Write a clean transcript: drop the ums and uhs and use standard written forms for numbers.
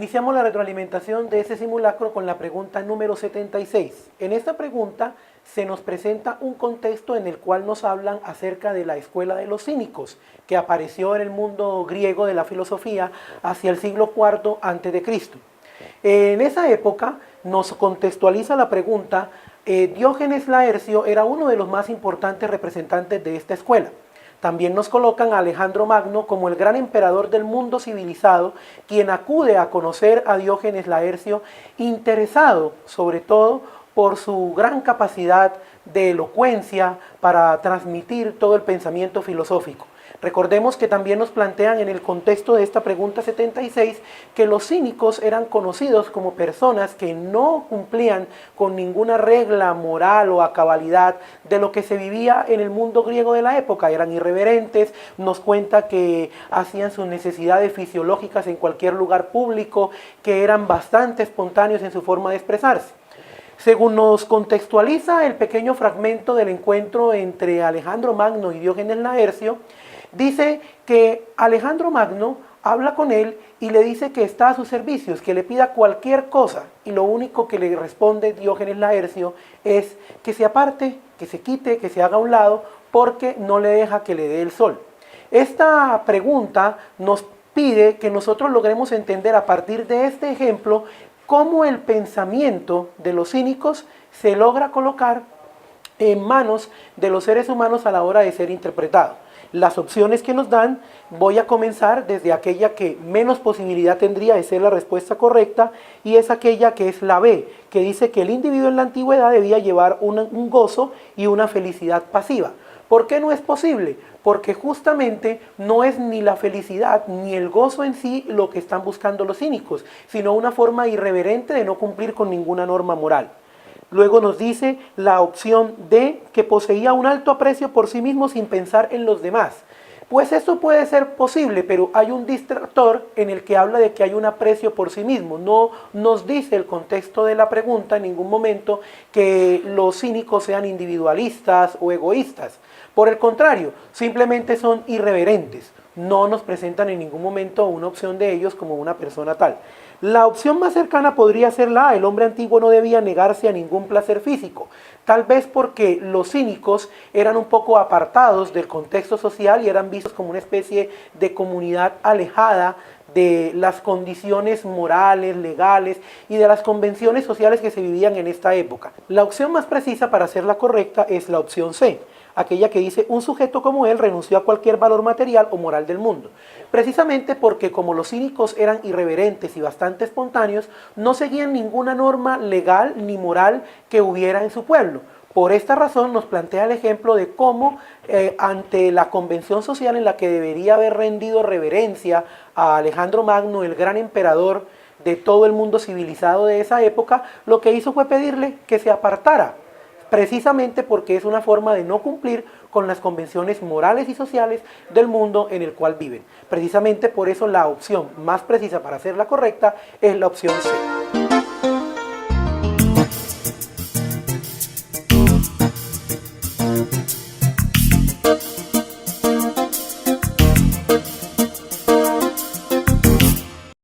Iniciamos la retroalimentación de este simulacro con la pregunta número 76. En esta pregunta se nos presenta un contexto en el cual nos hablan acerca de la escuela de los cínicos, que apareció en el mundo griego de la filosofía hacia el siglo IV a.C. En esa época nos contextualiza la pregunta, Diógenes Laercio era uno de los más importantes representantes de esta escuela. También nos colocan a Alejandro Magno como el gran emperador del mundo civilizado, quien acude a conocer a Diógenes Laercio, interesado sobre todo por su gran capacidad de elocuencia para transmitir todo el pensamiento filosófico. Recordemos que también nos plantean en el contexto de esta pregunta 76 que los cínicos eran conocidos como personas que no cumplían con ninguna regla moral o a cabalidad de lo que se vivía en el mundo griego de la época. Eran irreverentes, nos cuenta que hacían sus necesidades fisiológicas en cualquier lugar público, que eran bastante espontáneos en su forma de expresarse. Según nos contextualiza el pequeño fragmento del encuentro entre Alejandro Magno y Diógenes Laercio, dice que Alejandro Magno habla con él y le dice que está a sus servicios, que le pida cualquier cosa, y lo único que le responde Diógenes Laercio es que se aparte, que se quite, que se haga a un lado, porque no le deja que le dé el sol. Esta pregunta nos pide que nosotros logremos entender a partir de este ejemplo cómo el pensamiento de los cínicos se logra colocar en manos de los seres humanos a la hora de ser interpretado. Las opciones que nos dan, voy a comenzar desde aquella que menos posibilidad tendría de ser la respuesta correcta, y es aquella que es la B, que dice que el individuo en la antigüedad debía llevar un gozo y una felicidad pasiva. ¿Por qué no es posible? Porque justamente no es ni la felicidad ni el gozo en sí lo que están buscando los cínicos, sino una forma irreverente de no cumplir con ninguna norma moral. Luego nos dice la opción D, que poseía un alto aprecio por sí mismo sin pensar en los demás. Pues esto puede ser posible, pero hay un distractor en el que habla de que hay un aprecio por sí mismo. No nos dice el contexto de la pregunta en ningún momento que los cínicos sean individualistas o egoístas. Por el contrario, simplemente son irreverentes. No nos presentan en ningún momento una opción de ellos como una persona tal. La opción más cercana podría ser la A. El hombre antiguo no debía negarse a ningún placer físico, tal vez porque los cínicos eran un poco apartados del contexto social y eran vistos como una especie de comunidad alejada de las condiciones morales, legales y de las convenciones sociales que se vivían en esta época. La opción más precisa para hacerla correcta es la opción C, aquella que dice un sujeto como él renunció a cualquier valor material o moral del mundo. Precisamente porque como los cínicos eran irreverentes y bastante espontáneos, no seguían ninguna norma legal ni moral que hubiera en su pueblo. Por esta razón nos plantea el ejemplo de cómo ante la convención social en la que debería haber rendido reverencia a Alejandro Magno, el gran emperador de todo el mundo civilizado de esa época, lo que hizo fue pedirle que se apartara, precisamente porque es una forma de no cumplir con las convenciones morales y sociales del mundo en el cual viven. Precisamente por eso la opción más precisa para hacerla correcta es la opción C.